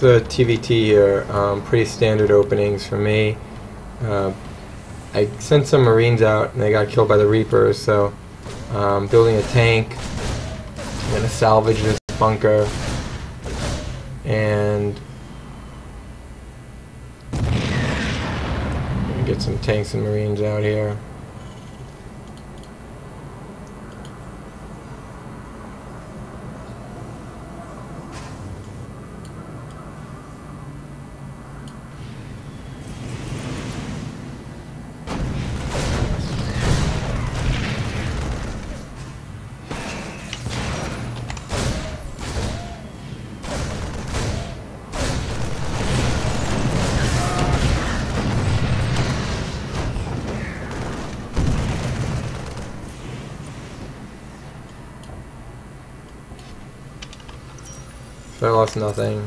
The TvT here, pretty standard openings for me. I sent some Marines out and they got killed by the Reapers, so building a tank. I'm going to salvage this bunker and get some tanks and Marines out here. So I lost nothing.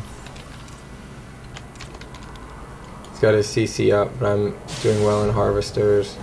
He's got his CC up, but I'm doing well in harvesters.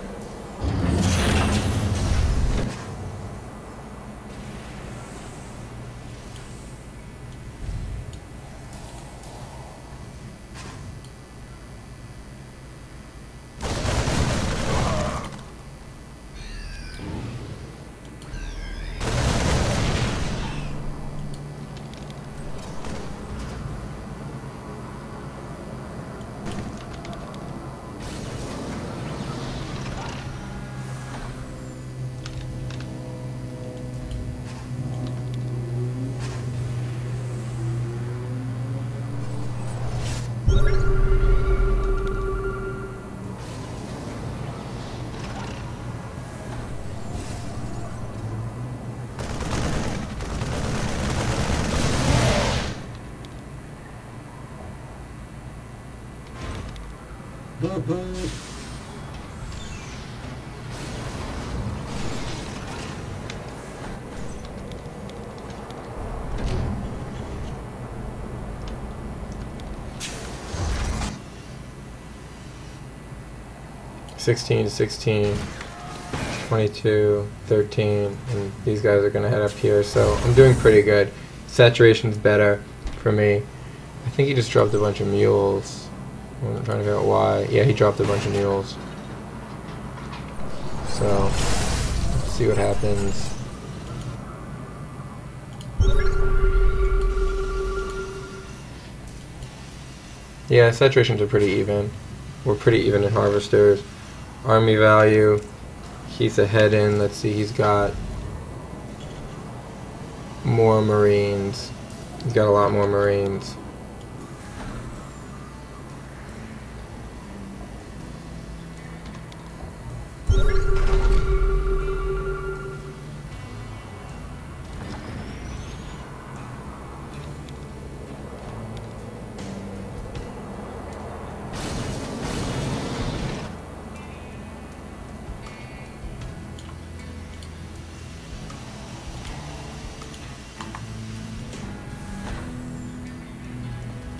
(16 to 16), 22, 13, and these guys are gonna head up here. So I'm doing pretty good. Saturation's better for me. I think he just dropped a bunch of mules. I'm trying to figure out why. Yeah, he dropped a bunch of mules. So let's see what happens. Yeah, saturations are pretty even. We're pretty even in harvesters. Army value, he's ahead in. Let's see, he's got more Marines. He's got a lot more Marines.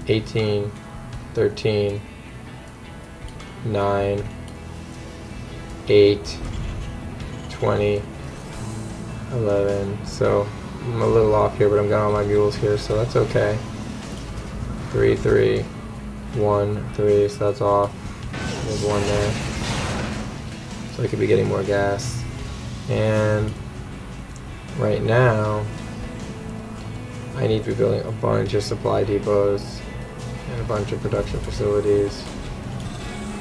(18, 13, 9, 8, 20, 11. So I'm a little off here, but I'm got all my mules here, so that's okay. 3, 3, 1, 3, so that's off. There's one there. So I could be getting more gas. And right now, I need to be building a bunch of supply depots and a bunch of production facilities.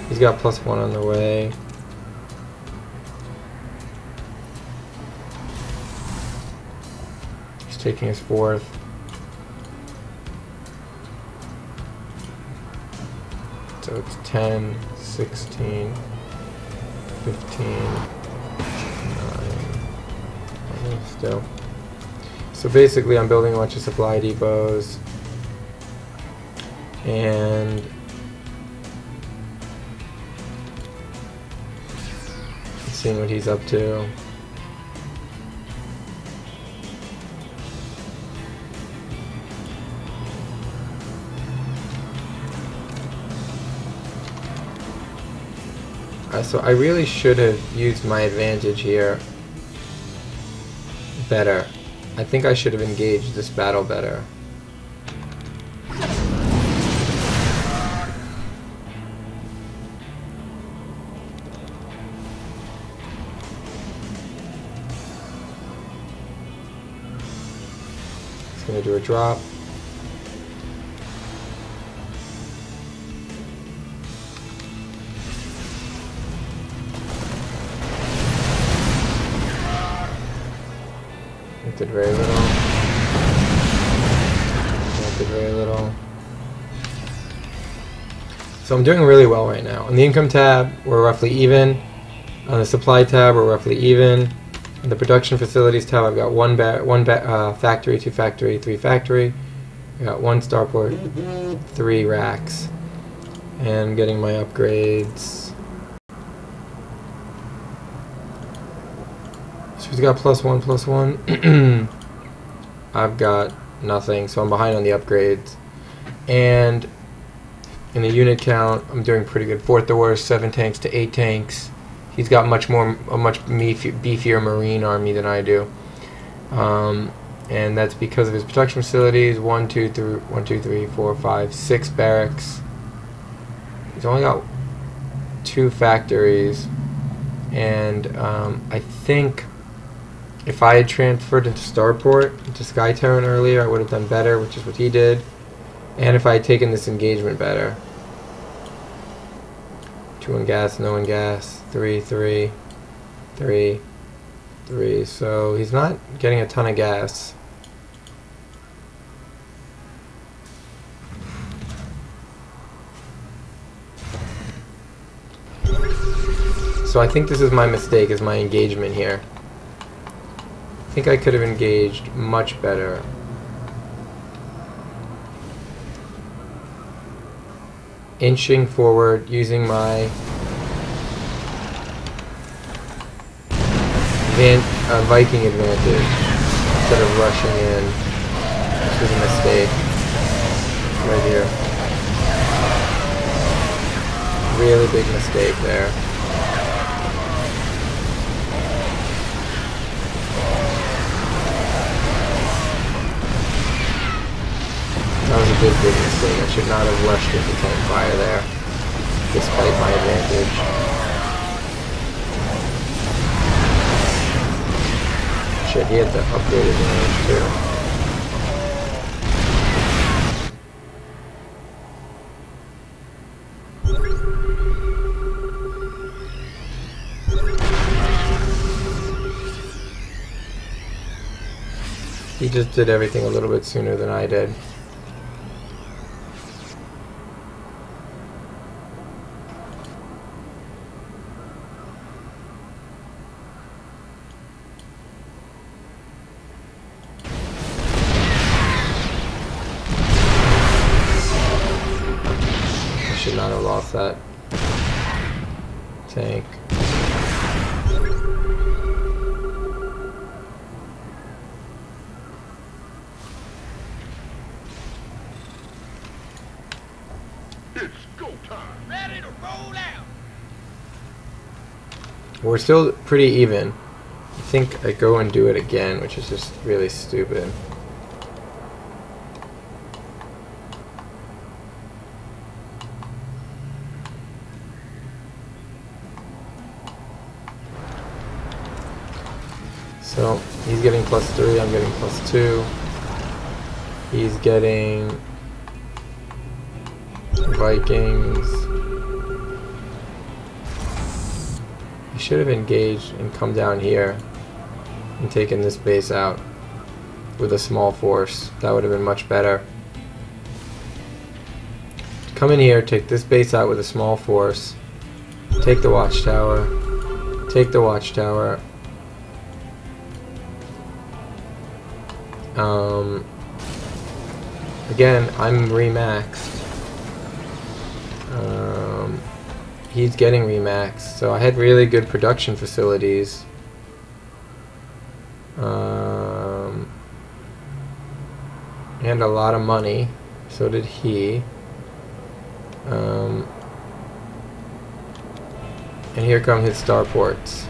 He's got +1 on the way. He's taking his 4th. So it's 10, 16, 15, 9, still. So basically I'm building a bunch of supply depots and seeing what he's up to. So I really should have used my advantage here better. I think I should have engaged this battle better. Just gonna do a drop. It did very little. It did very little. So I'm doing really well right now. On the income tab, we're roughly even. On the supply tab, we're roughly even. In the production facilities tab, I've got one factory, 2 factory, 3 factory. I got 1 starport, 3 racks, and getting my upgrades. So he's got +1, +1. I've got nothing, so I'm behind on the upgrades. And in the unit count, I'm doing pretty good. 4th the worst, 7 tanks to 8 tanks. He's got a much beefier marine army than I do, and that's because of his production facilities. 1, 2, 3, 4, 5, 6 barracks. He's only got 2 factories, and I think if I had transferred into Starport, into Sky Terran earlier, I would have done better, which is what he did. And if I had taken this engagement better. 2 in gas, no in gas. 3, 3, 3, 3. So he's not getting a ton of gas. So I think this is my mistake, is my engagement here. I think I could have engaged much better. Inching forward, using my Viking advantage instead of rushing in. This was a mistake right here. Really big mistake there. That was a big mistake. I should not have rushed into tank fire there, despite my advantage. Shit, he had the upgraded range too. He just did everything a little bit sooner than I did. Should not have lost that tank. It's go time. Ready to roll out. We're still pretty even. I think I go and do it again, which is just really stupid. So he's getting +3, I'm getting +2. He's getting Vikings. He should have engaged and come down here and taken this base out with a small force. That would have been much better. Come in here, take this base out with a small force, take the watchtower, take the watchtower. Again, I'm remaxed. He's getting remaxed, so I had really good production facilities. And a lot of money. So did he. And here come his starports.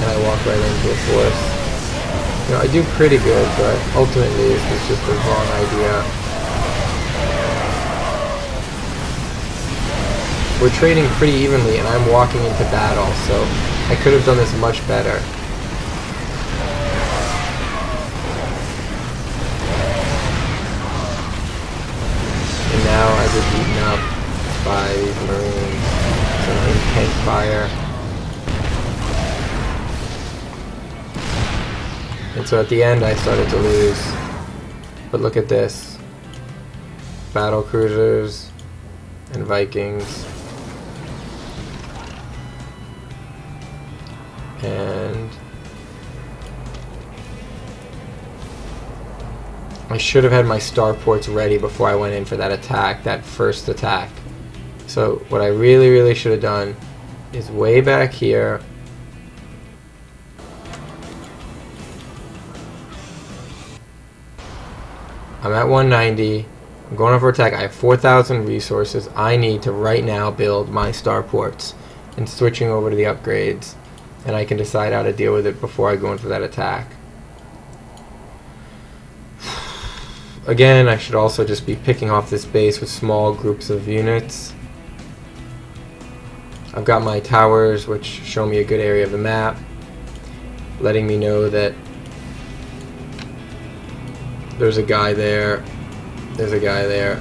And I walk right into a force. You know, I do pretty good, but ultimately this is just the wrong idea. we're trading pretty evenly, and I'm walking into battle, so I could have done this much better. And now I get beaten up by these Marines. Some intense fire. And so at the end I started to lose. But look at this. Battle cruisers and Vikings. And I should have had my starports ready before I went in for that attack, that first attack. So what I really should have done is way back here. I'm at 190. I'm going over attack. I have 4,000 resources. I need to right now build my starports and switching over to the upgrades. And I can decide how to deal with it before I go in for that attack. Again, I should also just be picking off this base with small groups of units. I've got my towers, which show me a good area of the map, letting me know that there's a guy there, there's a guy there,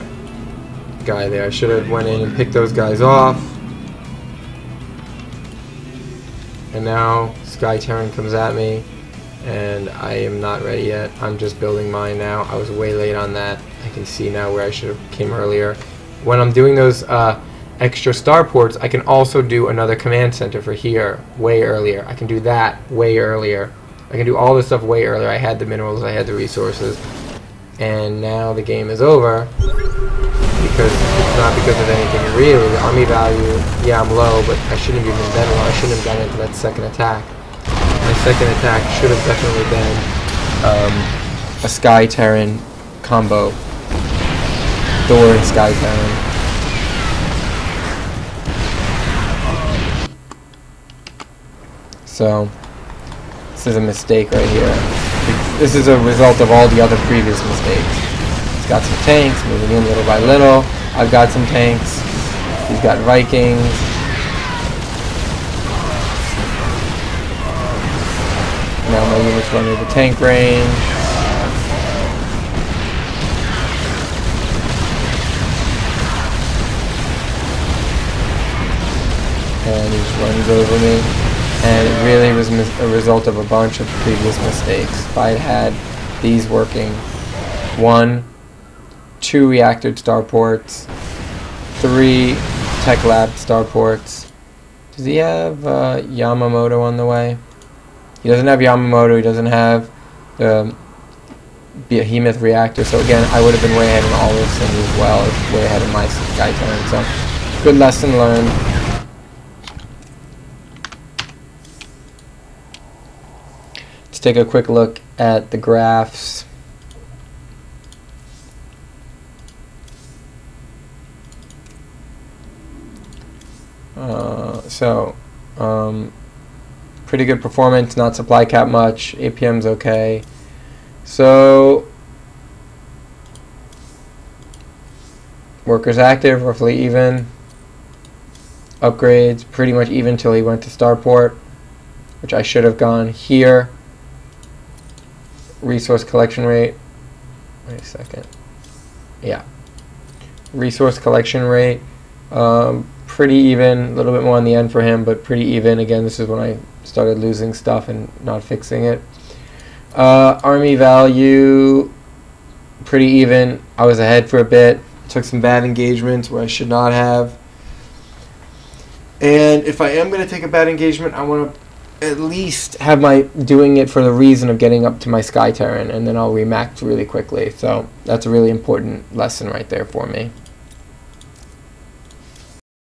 guy there. I should have went in and picked those guys off. And now Sky Terran comes at me, and I am not ready yet. I'm just building mine now. I was way late on that. I can see now where I should have came earlier. When I'm doing those extra starports, I can also do another command center for here way earlier. I can do that way earlier. I can do all this stuff way earlier. I had the minerals, I had the resources. And now the game is over because it's not because of anything really. The army value, yeah, I'm low, but I shouldn't have even been low. I shouldn't have gone into that second attack. My second attack should have definitely been a Sky Terran combo. Thor and Sky Terran. So, this is a mistake right here. This is a result of all the other previous mistakes. He's got some tanks, moving in little by little. I've got some tanks. He's got Vikings. Now my units run into tank range. And he just runs over me. And it really was a result of a bunch of previous mistakes. If I had these working, 1, 2 reactored starports, 3 tech lab starports. Does he have Yamamoto on the way? He doesn't have Yamamoto. He doesn't have the Behemoth reactor. So again, I would have been way ahead in all those things as well as way ahead in my Sky Terran. So good lesson learned. Let's take a quick look at the graphs. Pretty good performance, not supply cap much, APM's okay. So, workers active, roughly even. Upgrades, pretty much even till he went to Starport, which I should have gone here. Resource collection rate, wait a second, yeah. Resource collection rate, pretty even, a little bit more on the end for him, but pretty even. Again, this is when I started losing stuff and not fixing it. Army value, pretty even. I was ahead for a bit, took some bad engagements where I should not have. And if I am going to take a bad engagement, I want to at least have my doing it for the reason of getting up to my Sky Terran, and then I'll remax really quickly. So that's a really important lesson right there for me.